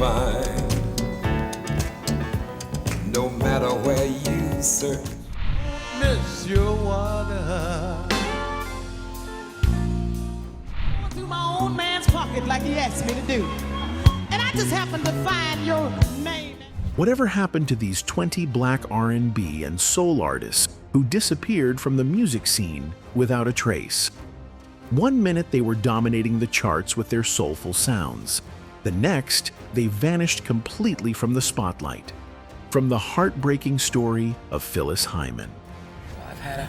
find, no matter where you search. Miss your water. Going through my own man's pocket like he asked me to do. And I just happened to find your name. Whatever happened to these 20 black R&B and soul artists who disappeared from the music scene without a trace? One minute they were dominating the charts with their soulful sounds. The next, they vanished completely from the spotlight. From the heartbreaking story of Phyllis Hyman. I've had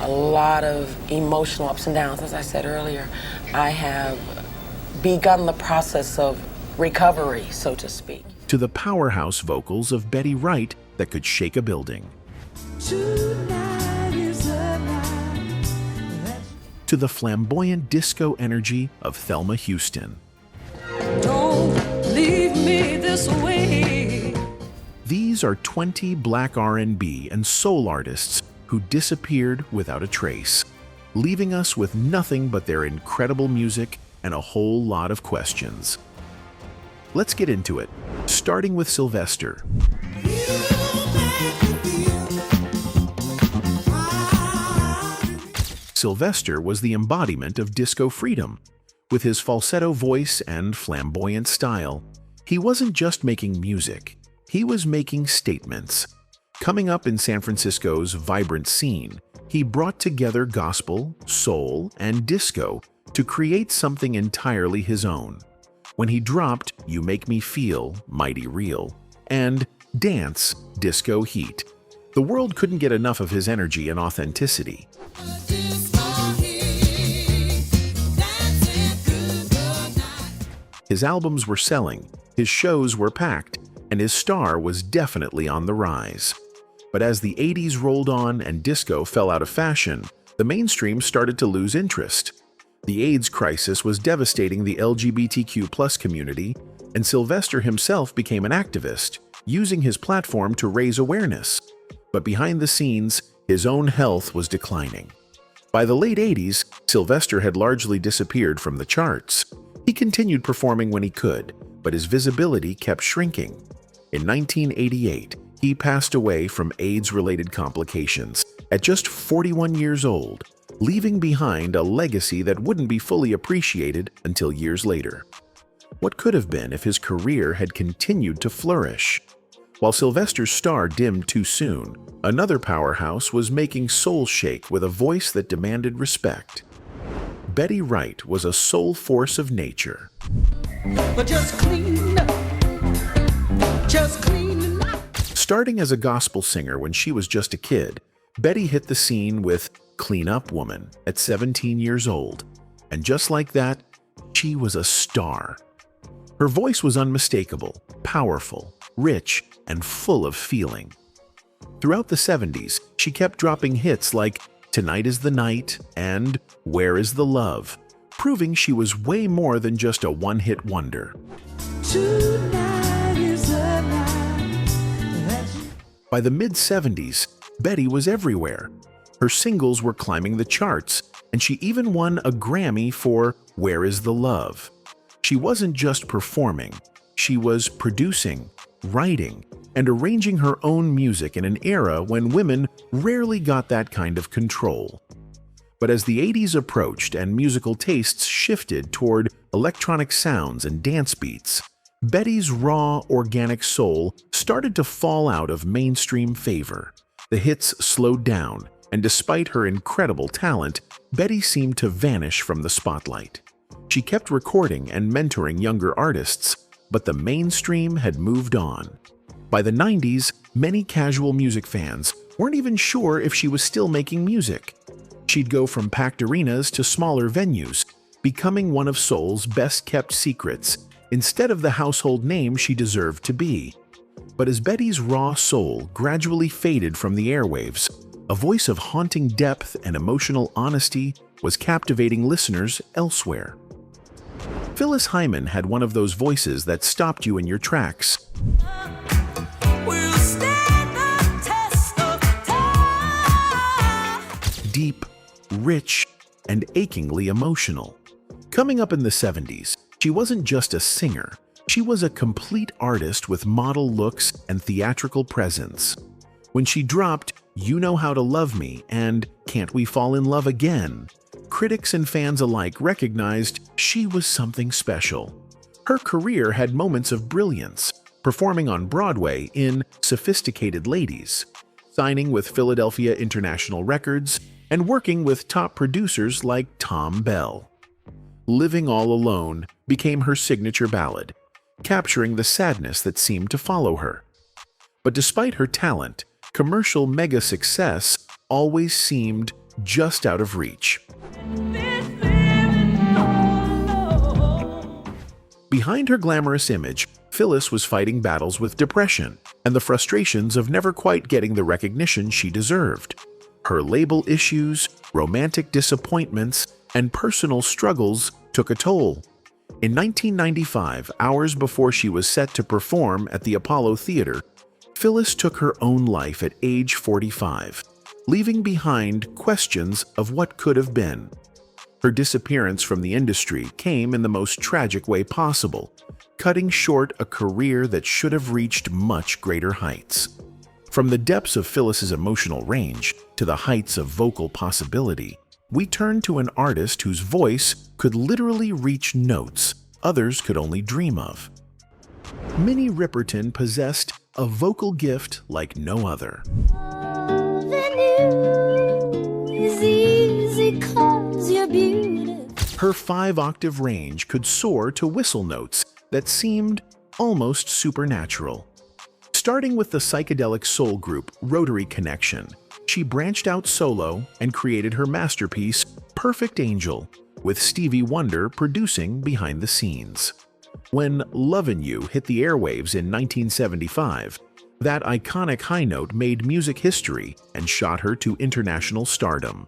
a lot of emotional ups and downs. As I said earlier, I have begun the process of recovery, so to speak. To the powerhouse vocals of Betty Wright that could shake a building. Tonight is the night. To the flamboyant disco energy of Thelma Houston. Don't leave me this way. These are 20 black R&B and soul artists who disappeared without a trace, leaving us with nothing but their incredible music and a whole lot of questions. Let's get into it, starting with Sylvester. Sylvester was the embodiment of disco freedom. With his falsetto voice and flamboyant style, he wasn't just making music, he was making statements. Coming up in San Francisco's vibrant scene, he brought together gospel, soul, and disco to create something entirely his own. When he dropped You Make Me Feel Mighty Real and Dance Disco Heat, the world couldn't get enough of his energy and authenticity. His albums were selling, his shows were packed, and his star was definitely on the rise. But as the 80s rolled on and disco fell out of fashion, the mainstream started to lose interest. The AIDS crisis was devastating the LGBTQ+ community, and Sylvester himself became an activist, using his platform to raise awareness. But behind the scenes, his own health was declining. By the late 80s, Sylvester had largely disappeared from the charts. He continued performing when he could, but his visibility kept shrinking. In 1988, he passed away from AIDS-related complications at just 41 years old, leaving behind a legacy that wouldn't be fully appreciated until years later. What could have been if his career had continued to flourish? While Sylvester's star dimmed too soon, another powerhouse was making soul shake with a voice that demanded respect. Betty Wright was a soul force of nature. But just clean up. Just clean up. Starting as a gospel singer when she was just a kid, Betty hit the scene with Clean Up Woman at 17 years old, and just like that, she was a star. Her voice was unmistakable, powerful, rich, and full of feeling. Throughout the 70s, she kept dropping hits like Tonight is the Night and Where is the Love, proving she was way more than just a one-hit wonder. Tonight is the night. By the mid-70s, Betty was everywhere. Her singles were climbing the charts, and she even won a Grammy for Where is the Love. She wasn't just performing, she was producing, writing, and arranging her own music in an era when women rarely got that kind of control. But as the 80s approached and musical tastes shifted toward electronic sounds and dance beats, Betty's raw, organic soul started to fall out of mainstream favor. The hits slowed down, and despite her incredible talent, Betty seemed to vanish from the spotlight. She kept recording and mentoring younger artists, but the mainstream had moved on. By the 90s, many casual music fans weren't even sure if she was still making music. She'd go from packed arenas to smaller venues, becoming one of soul's best-kept secrets, instead of the household name she deserved to be. But as Betty's raw soul gradually faded from the airwaves, a voice of haunting depth and emotional honesty was captivating listeners elsewhere. Phyllis Hyman had one of those voices that stopped you in your tracks. We'll stand the test of time. Deep, rich, and achingly emotional. Coming up in the 70s, she wasn't just a singer, She was a complete artist with model looks and theatrical presence. When she dropped You Know How to Love Me and Can't We Fall in Love Again, critics and fans alike recognized she was something special. Her career had moments of brilliance, performing on Broadway in Sophisticated Ladies, signing with Philadelphia International Records, and working with top producers like Tom Bell. Living All Alone became her signature ballad, capturing the sadness that seemed to follow her. But despite her talent, commercial mega success always seemed just out of reach. Behind her glamorous image, Phyllis was fighting battles with depression and the frustrations of never quite getting the recognition she deserved. Her label issues, romantic disappointments, and personal struggles took a toll. In 1995, hours before she was set to perform at the Apollo Theater, Phyllis took her own life at age 45, leaving behind questions of what could have been. Her disappearance from the industry came in the most tragic way possible, cutting short a career that should have reached much greater heights. From the depths of Phyllis's emotional range to the heights of vocal possibility, we turn to an artist whose voice could literally reach notes others could only dream of. Minnie Riperton possessed a vocal gift like no other. Her 5-octave range could soar to whistle notes that seemed almost supernatural. Starting with the psychedelic soul group Rotary Connection, she branched out solo and created her masterpiece, Perfect Angel, with Stevie Wonder producing behind the scenes. When Lovin' You hit the airwaves in 1975, that iconic high note made music history and shot her to international stardom.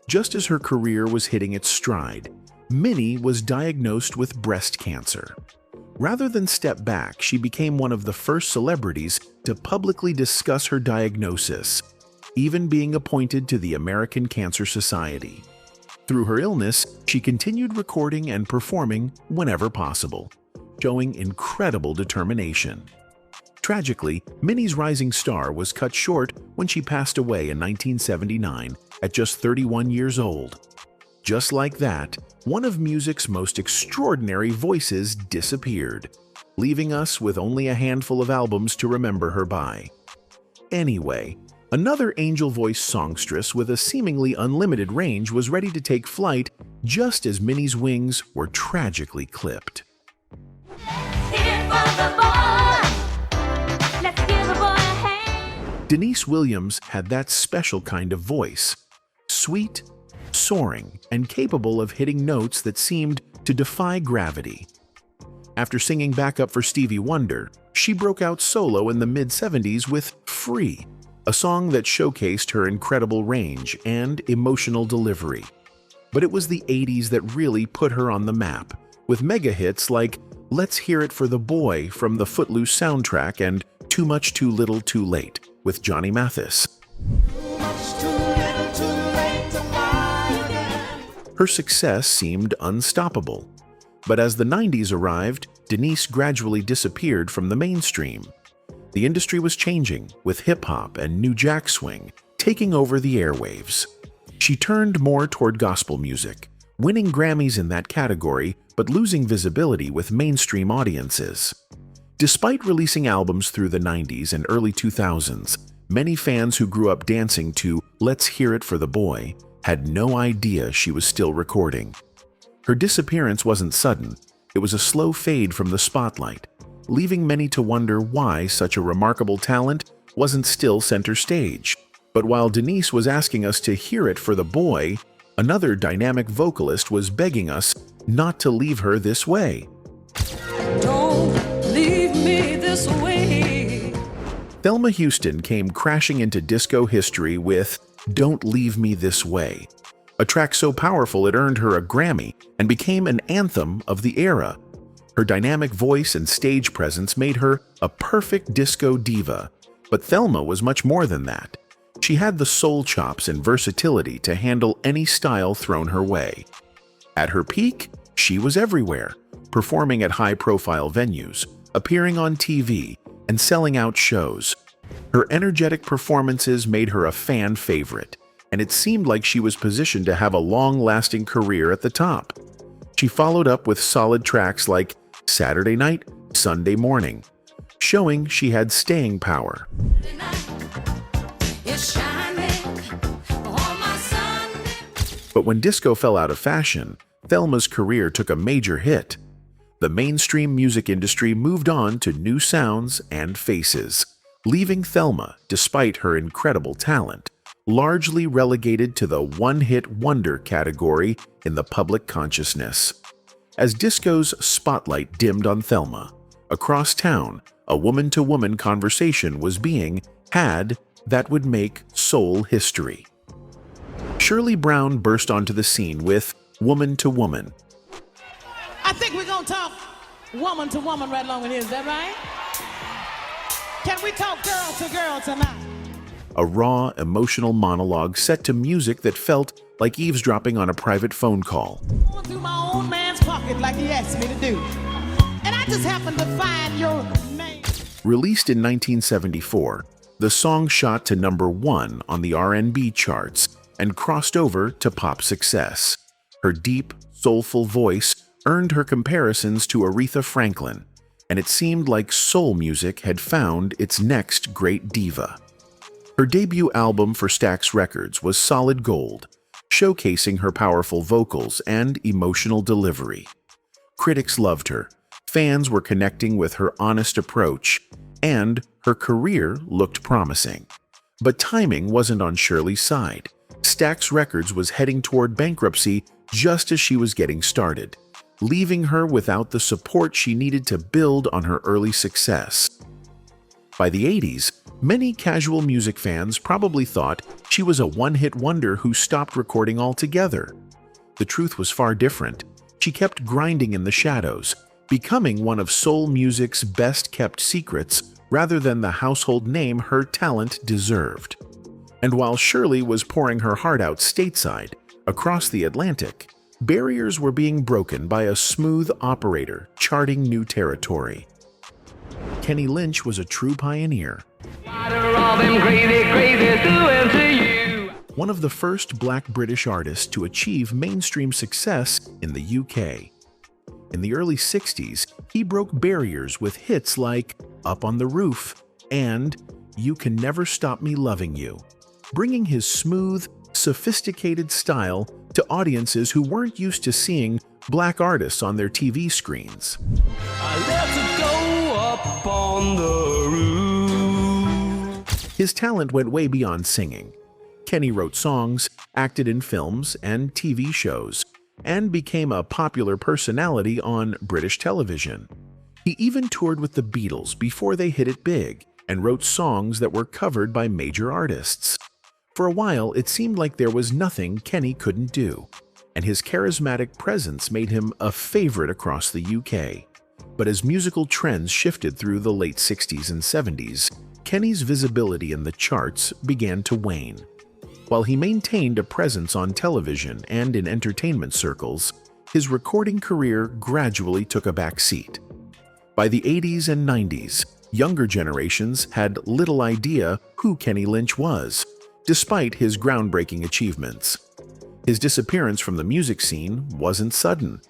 Just as her career was hitting its stride, Minnie was diagnosed with breast cancer. Rather than step back, she became one of the first celebrities to publicly discuss her diagnosis, even being appointed to the American Cancer Society. Through her illness, she continued recording and performing whenever possible, showing incredible determination. Tragically, Minnie's rising star was cut short when she passed away in 1979 at just 31 years old. Just like that, one of music's most extraordinary voices disappeared, leaving us with only a handful of albums to remember her by. Anyway, another angel voice songstress with a seemingly unlimited range was ready to take flight just as Minnie's wings were tragically clipped. Deniece Williams had that special kind of voice, sweet, soaring, and capable of hitting notes that seemed to defy gravity. After singing backup for Stevie Wonder, she broke out solo in the mid-70s with Free, a song that showcased her incredible range and emotional delivery. But it was the 80s that really put her on the map, with mega hits like Let's Hear It for the Boy from the Footloose soundtrack and Too Much Too Little Too Late with Johnny Mathis. Her success seemed unstoppable. But as the 90s arrived, Deniece gradually disappeared from the mainstream. The industry was changing, with hip-hop and new jack swing taking over the airwaves. She turned more toward gospel music, winning Grammys in that category but losing visibility with mainstream audiences. Despite releasing albums through the 90s and early 2000s, many fans who grew up dancing to Let's Hear It for the Boy had no idea she was still recording. Her disappearance wasn't sudden, it was a slow fade from the spotlight, leaving many to wonder why such a remarkable talent wasn't still center stage. But while Deniece was asking us to hear it for the boy, another dynamic vocalist was begging us not to leave her this way. Don't leave me this way. Thelma Houston came crashing into disco history with Don't Leave Me This Way, a track so powerful it earned her a Grammy and became an anthem of the era. Her dynamic voice and stage presence made her a perfect disco diva, but Thelma was much more than that. She had the soul chops and versatility to handle any style thrown her way. At her peak, she was everywhere, performing at high-profile venues, appearing on TV, and selling out shows. Her energetic performances made her a fan favorite, and it seemed like she was positioned to have a long-lasting career at the top. She followed up with solid tracks like Saturday Night, Sunday Morning, showing she had staying power. But when disco fell out of fashion, Thelma's career took a major hit. The mainstream music industry moved on to new sounds and faces, leaving Thelma, despite her incredible talent, largely relegated to the one-hit wonder category in the public consciousness. As disco's spotlight dimmed on Thelma, across town, a woman-to-woman conversation was being had that would make soul history. Shirley Brown burst onto the scene with Woman to Woman. I think we're gonna talk woman to woman right along with here, is that right? Can we talk girl to girl tonight? A raw, emotional monologue set to music that felt like eavesdropping on a private phone call. Going through my own man's pocket like he asked me to do. And I just happened to find your name. Released in 1974, the song shot to #1 on the R&B charts and crossed over to pop success. Her deep, soulful voice earned her comparisons to Aretha Franklin, and it seemed like soul music had found its next great diva. Her debut album for Stax Records was Solid Gold, showcasing her powerful vocals and emotional delivery. Critics loved her, fans were connecting with her honest approach, and her career looked promising. But timing wasn't on Shirley's side. Stax Records was heading toward bankruptcy just as she was getting started, leaving her without the support she needed to build on her early success. By the 80s, many casual music fans probably thought she was a one-hit wonder who stopped recording altogether. The truth was far different. She kept grinding in the shadows, becoming one of soul music's best-kept secrets rather than the household name her talent deserved. And while Shirley was pouring her heart out stateside, across the Atlantic, barriers were being broken by a smooth operator charting new territory. Kenny Lynch was a true pioneer. One of the first Black British artists to achieve mainstream success in the UK. In the early 60s, he broke barriers with hits like Up on the Roof and You Can Never Stop Me Loving You, bringing his smooth, sophisticated style to audiences who weren't used to seeing black artists on their TV screens. Let's go up on the roof. His talent went way beyond singing. Kenny wrote songs, acted in films and TV shows, and became a popular personality on British television. He even toured with the Beatles before they hit it big, and wrote songs that were covered by major artists. For a while, it seemed like there was nothing Kenny couldn't do, and his charismatic presence made him a favorite across the UK. But as musical trends shifted through the late 60s and 70s, Kenny's visibility in the charts began to wane. While he maintained a presence on television and in entertainment circles, his recording career gradually took a back seat. By the 80s and 90s, younger generations had little idea who Kenny Lynch was, despite his groundbreaking achievements. His disappearance from the music scene wasn't sudden.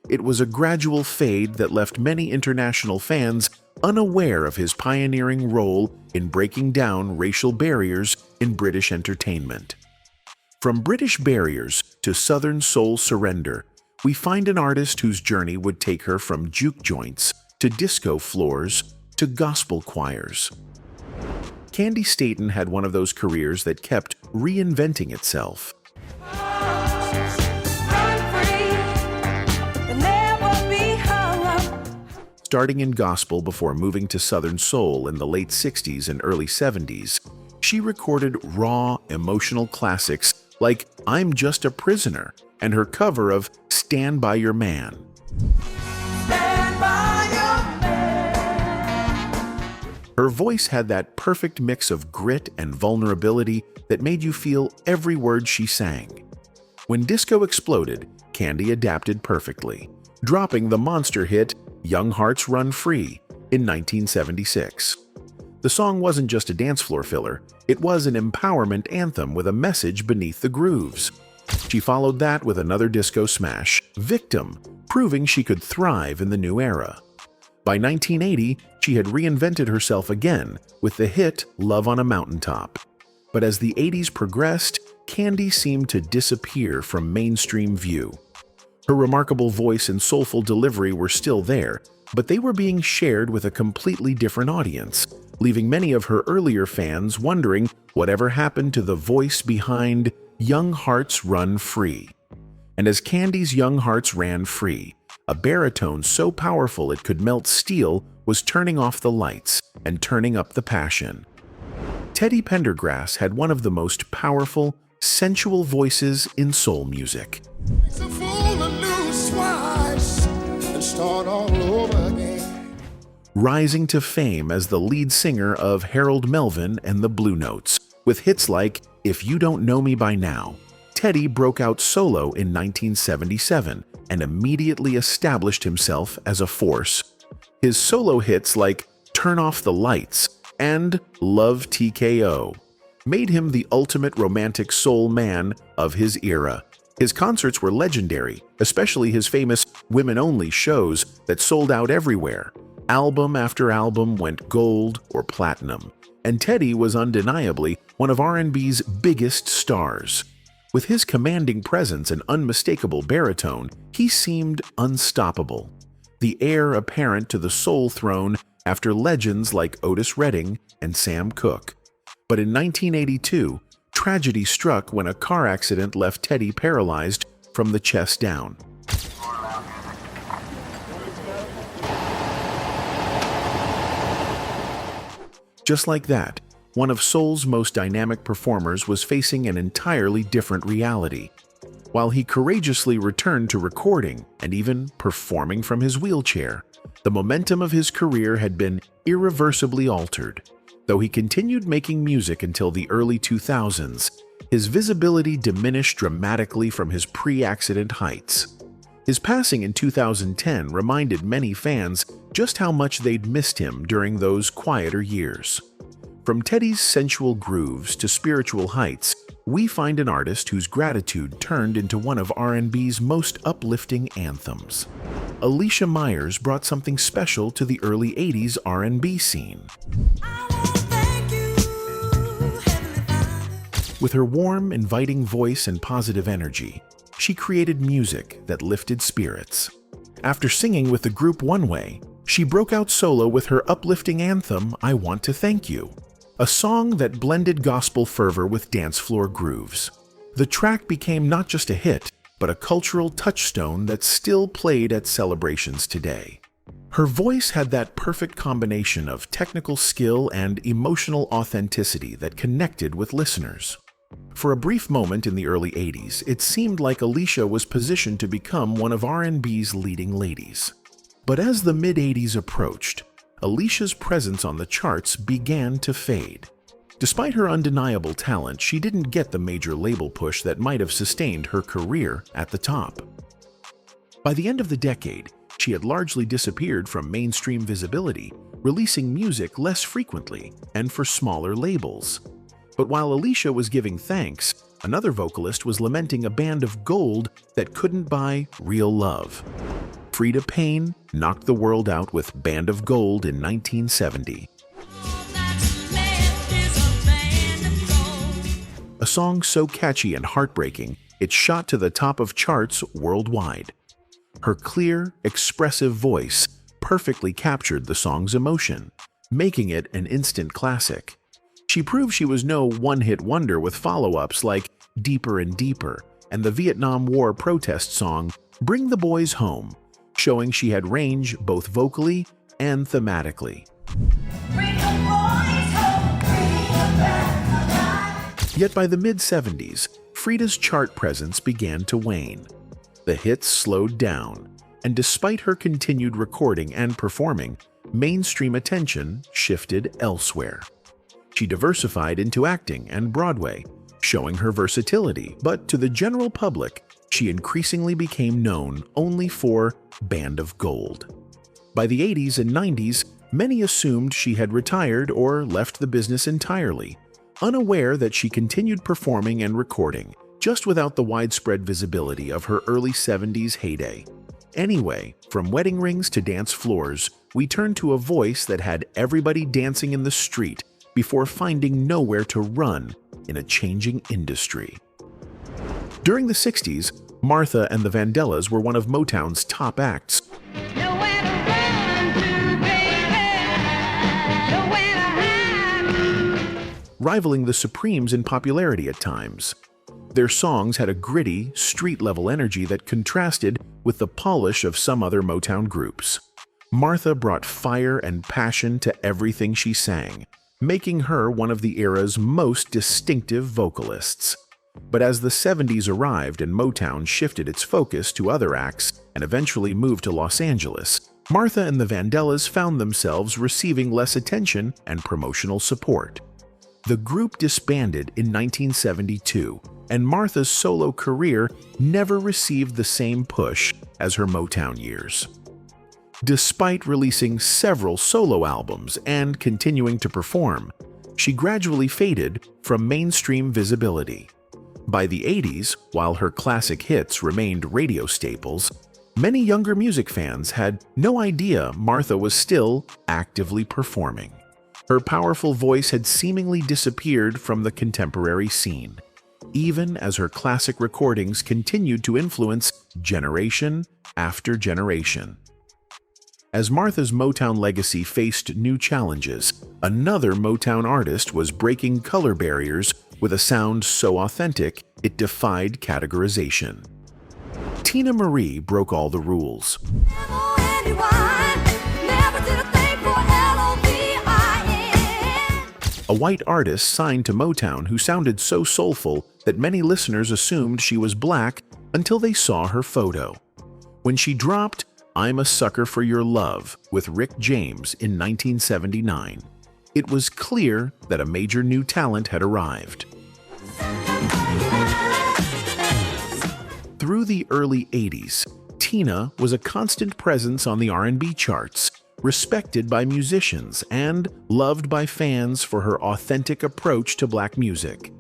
It was a gradual fade that left many international fans unaware of his pioneering role in breaking down racial barriers in British entertainment. From British barriers to Southern soul surrender, we find an artist whose journey would take her from juke joints to disco floors to gospel choirs. Candi Staton had one of those careers that kept reinventing itself. Starting in gospel before moving to Southern soul in the late 60s and early 70s, she recorded raw, emotional classics like I'm Just a Prisoner and her cover of Stand By Your Man. Her voice had that perfect mix of grit and vulnerability that made you feel every word she sang. When disco exploded, Candi adapted perfectly, dropping the monster hit Young Hearts Run Free in 1976. The song wasn't just a dance floor filler, it was an empowerment anthem with a message beneath the grooves. She followed that with another disco smash, Victim, proving she could thrive in the new era. By 1980, she had reinvented herself again with the hit Love on a Mountaintop. But as the 80s progressed, Candi seemed to disappear from mainstream view. Her remarkable voice and soulful delivery were still there, but they were being shared with a completely different audience, leaving many of her earlier fans wondering whatever happened to the voice behind Young Hearts Run Free. And as Candi's Young Hearts ran free, a baritone so powerful it could melt steel was turning off the lights and turning up the passion. Teddy Pendergrass had one of the most powerful, sensual voices in soul music. Rising to fame as the lead singer of Harold Melvin and the Blue Notes, with hits like If You Don't Know Me By Now, Teddy broke out solo in 1977 and immediately established himself as a force. His solo hits like Turn Off the Lights and Love TKO made him the ultimate romantic soul man of his era. His concerts were legendary, especially his famous women-only shows that sold out everywhere. Album after album went gold or platinum, and Teddy was undeniably one of R&B's biggest stars. With his commanding presence and unmistakable baritone, he seemed unstoppable, the heir apparent to the soul throne after legends like Otis Redding and Sam Cooke. But in 1982, tragedy struck when a car accident left Teddy paralyzed from the chest down. Just like that, one of soul's most dynamic performers was facing an entirely different reality. While he courageously returned to recording and even performing from his wheelchair, the momentum of his career had been irreversibly altered. Though he continued making music until the early 2000s, his visibility diminished dramatically from his pre-accident heights. His passing in 2010 reminded many fans just how much they'd missed him during those quieter years. From Teddy's sensual grooves to spiritual heights, we find an artist whose gratitude turned into one of R&B's most uplifting anthems. Alicia Myers brought something special to the early 80s R&B scene. With her warm, inviting voice and positive energy, she created music that lifted spirits. After singing with the group One Way, she broke out solo with her uplifting anthem, I Want to Thank You, a song that blended gospel fervor with dance floor grooves. The track became not just a hit, but a cultural touchstone that's still played at celebrations today. Her voice had that perfect combination of technical skill and emotional authenticity that connected with listeners. For a brief moment in the early 80s, it seemed like Alicia was positioned to become one of R&B's leading ladies. But as the mid-80s approached, Alicia's presence on the charts began to fade. Despite her undeniable talent, she didn't get the major label push that might have sustained her career at the top. By the end of the decade, she had largely disappeared from mainstream visibility, releasing music less frequently and for smaller labels. But while Alicia was giving thanks, another vocalist was lamenting a band of gold that couldn't buy real love. Freda Payne knocked the world out with Band of Gold in 1970. A song so catchy and heartbreaking, it shot to the top of charts worldwide. Her clear, expressive voice perfectly captured the song's emotion, making it an instant classic. She proved she was no one-hit wonder with follow-ups like Deeper and Deeper and the Vietnam War protest song Bring the Boys Home, showing she had range both vocally and thematically. Yet by the mid-70s, Freda's chart presence began to wane. The hits slowed down, and despite her continued recording and performing, mainstream attention shifted elsewhere. She diversified into acting and Broadway, showing her versatility, but to the general public, she increasingly became known only for Band of Gold. By the 80s and 90s, many assumed she had retired or left the business entirely, unaware that she continued performing and recording, just without the widespread visibility of her early 70s heyday. Anyway, from wedding rings to dance floors, we turned to a voice that had everybody dancing in the street before finding nowhere to run in a changing industry. During the 60s, Martha and the Vandellas were one of Motown's top acts, rivaling the Supremes in popularity at times. Their songs had a gritty, street-level energy that contrasted with the polish of some other Motown groups. Martha brought fire and passion to everything she sang, making her one of the era's most distinctive vocalists. But as the 70s arrived and Motown shifted its focus to other acts and eventually moved to Los Angeles, Martha and the Vandellas found themselves receiving less attention and promotional support. The group disbanded in 1972, and Martha's solo career never received the same push as her Motown years. Despite releasing several solo albums and continuing to perform, she gradually faded from mainstream visibility. By the 80s, while her classic hits remained radio staples, many younger music fans had no idea Martha was still actively performing. Her powerful voice had seemingly disappeared from the contemporary scene, even as her classic recordings continued to influence generation after generation. As Martha's Motown legacy faced new challenges, another Motown artist was breaking color barriers with a sound so authentic it defied categorization. Teena Marie broke all the rules. A white artist signed to Motown who sounded so soulful that many listeners assumed she was black until they saw her photo. When she dropped I'm a Sucker for Your Love with Rick James in 1979, it was clear that a major new talent had arrived. Through the early 80s, Teena was a constant presence on the R&B charts, respected by musicians and loved by fans for her authentic approach to black music.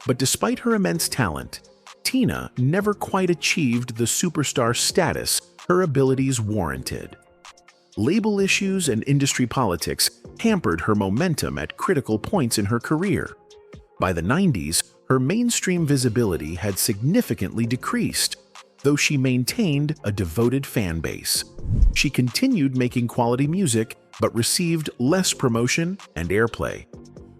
But despite her immense talent, Teena never quite achieved the superstar status her abilities warranted. Label issues and industry politics hampered her momentum at critical points in her career. By the 90s, her mainstream visibility had significantly decreased, though she maintained a devoted fan base. She continued making quality music, but received less promotion and airplay.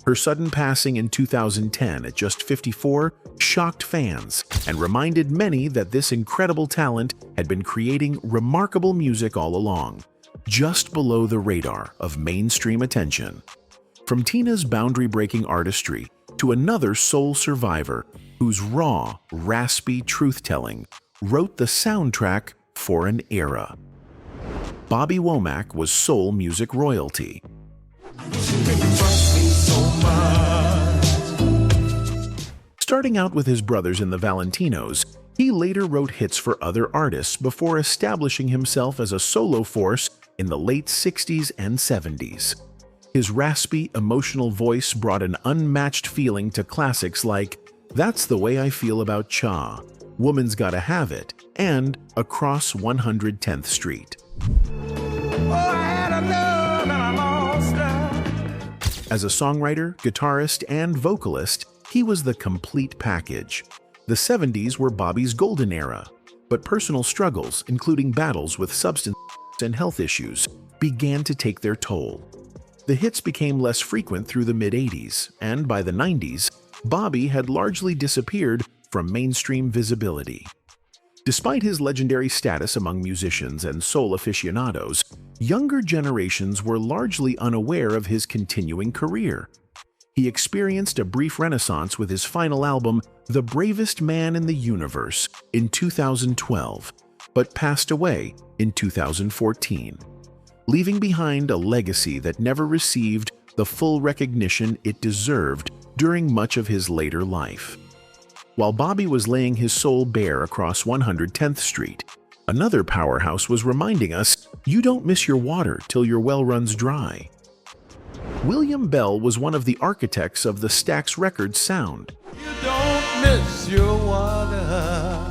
Her sudden passing in 2010 at just 54 shocked fans and reminded many that this incredible talent had been creating remarkable music all along, just below the radar of mainstream attention. From Teena's boundary-breaking artistry to another soul survivor whose raw, raspy truth-telling wrote the soundtrack for an era. Bobby Womack was soul music royalty. Starting out with his brothers in the Valentinos, he later wrote hits for other artists before establishing himself as a solo force in the late 60s and 70s. His raspy, emotional voice brought an unmatched feeling to classics like That's the Way I Feel About Cha, Woman's Gotta Have It, and Across 110th Street. As a songwriter, guitarist, and vocalist, he was the complete package. The 70s were Bobby's golden era, but personal struggles, including battles with substance and health issues, began to take their toll. The hits became less frequent through the mid-80s, and by the 90s, Bobby had largely disappeared from mainstream visibility. Despite his legendary status among musicians and soul aficionados, younger generations were largely unaware of his continuing career. He experienced a brief renaissance with his final album, The Bravest Man in the Universe, in 2012, but passed away in 2014, leaving behind a legacy that never received the full recognition it deserved during much of his later life. While Bobby was laying his soul bare across 110th Street, another powerhouse was reminding us, you don't miss your water till your well runs dry. William Bell was one of the architects of the Stax Records sound. You don't miss your water.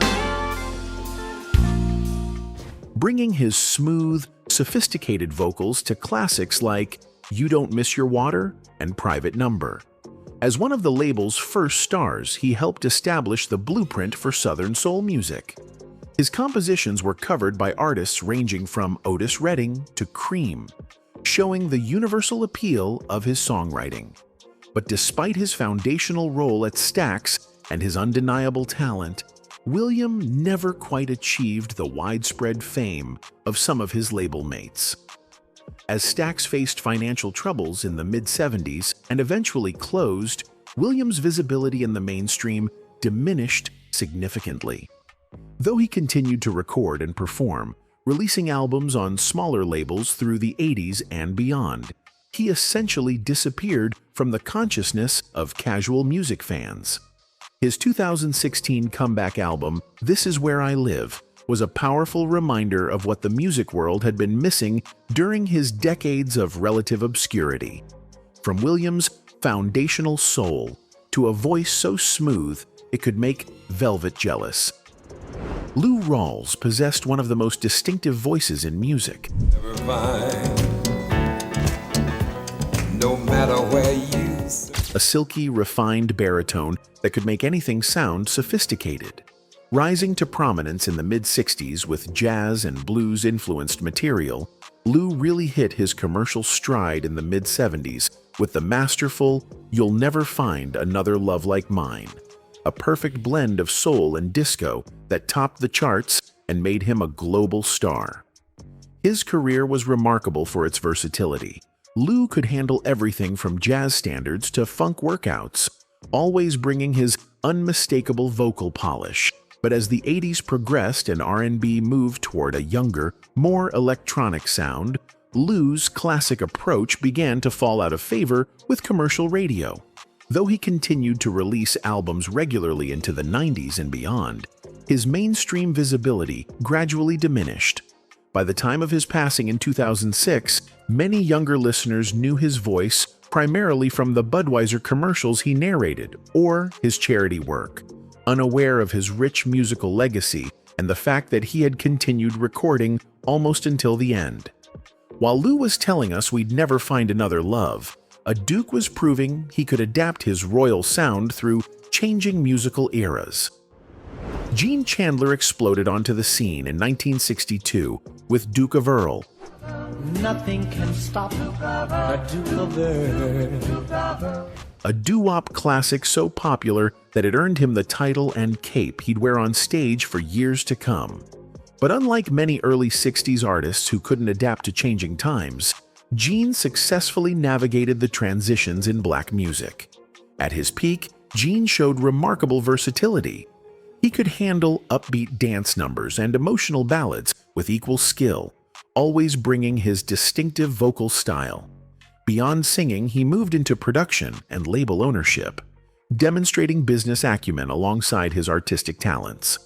Bringing his smooth, sophisticated vocals to classics like You Don't Miss Your Water and Private Number. As one of the label's first stars, he helped establish the blueprint for Southern soul music. His compositions were covered by artists ranging from Otis Redding to Cream, showing the universal appeal of his songwriting. But despite his foundational role at Stax and his undeniable talent, William never quite achieved the widespread fame of some of his label mates. As Stax faced financial troubles in the mid-70s and eventually closed, Williams' visibility in the mainstream diminished significantly. Though he continued to record and perform, releasing albums on smaller labels through the 80s and beyond, he essentially disappeared from the consciousness of casual music fans. His 2016 comeback album, This Is Where I Live, was a powerful reminder of what the music world had been missing during his decades of relative obscurity. From Williams' foundational soul to a voice so smooth it could make velvet jealous. Lou Rawls possessed one of the most distinctive voices in music. Never mind. No matter where you sit. A silky, refined baritone that could make anything sound sophisticated. Rising to prominence in the mid-60s with jazz and blues-influenced material, Lou really hit his commercial stride in the mid-70s with the masterful You'll Never Find Another Love Like Mine, a perfect blend of soul and disco that topped the charts and made him a global star. His career was remarkable for its versatility. Lou could handle everything from jazz standards to funk workouts, always bringing his unmistakable vocal polish. But as the 80s progressed and R&B moved toward a younger, more electronic sound, Lou's classic approach began to fall out of favor with commercial radio. Though he continued to release albums regularly into the 90s and beyond, his mainstream visibility gradually diminished. By the time of his passing in 2006, many younger listeners knew his voice primarily from the Budweiser commercials he narrated or his charity work, unaware of his rich musical legacy and the fact that he had continued recording almost until the end. While Lou was telling us we'd never find another love, a Duke was proving he could adapt his royal sound through changing musical eras. Gene Chandler exploded onto the scene in 1962 with Duke of Earl. Nothing can stop a Duke of Earl. A doo-wop classic so popular that it earned him the title and cape he'd wear on stage for years to come. But unlike many early 60s artists who couldn't adapt to changing times, Gene successfully navigated the transitions in black music. At his peak, Gene showed remarkable versatility. He could handle upbeat dance numbers and emotional ballads with equal skill, always bringing his distinctive vocal style. Beyond singing, he moved into production and label ownership, demonstrating business acumen alongside his artistic talents.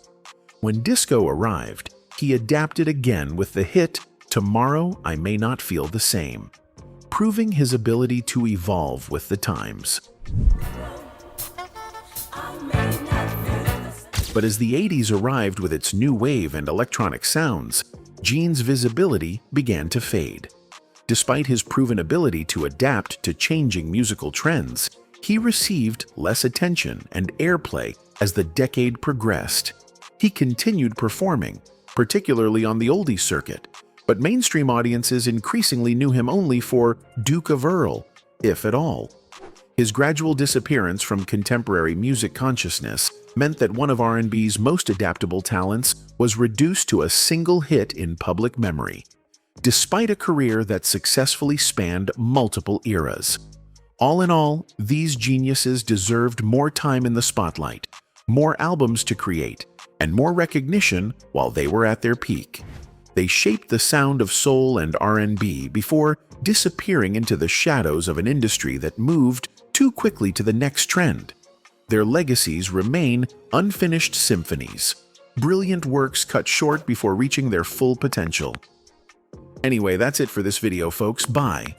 When disco arrived, he adapted again with the hit Tomorrow I May Not Feel the Same, proving his ability to evolve with the times. But as the 80s arrived with its new wave and electronic sounds, Gene's visibility began to fade. Despite his proven ability to adapt to changing musical trends, he received less attention and airplay as the decade progressed. He continued performing, particularly on the oldies circuit, but mainstream audiences increasingly knew him only for Duke of Earl, if at all. His gradual disappearance from contemporary music consciousness meant that one of R&B's most adaptable talents was reduced to a single hit in public memory, despite a career that successfully spanned multiple eras. All in all, these geniuses deserved more time in the spotlight, more albums to create, and more recognition while they were at their peak. They shaped the sound of soul and R&B before disappearing into the shadows of an industry that moved too quickly to the next trend. Their legacies remain unfinished symphonies, brilliant works cut short before reaching their full potential. Anyway, that's it for this video, folks. Bye.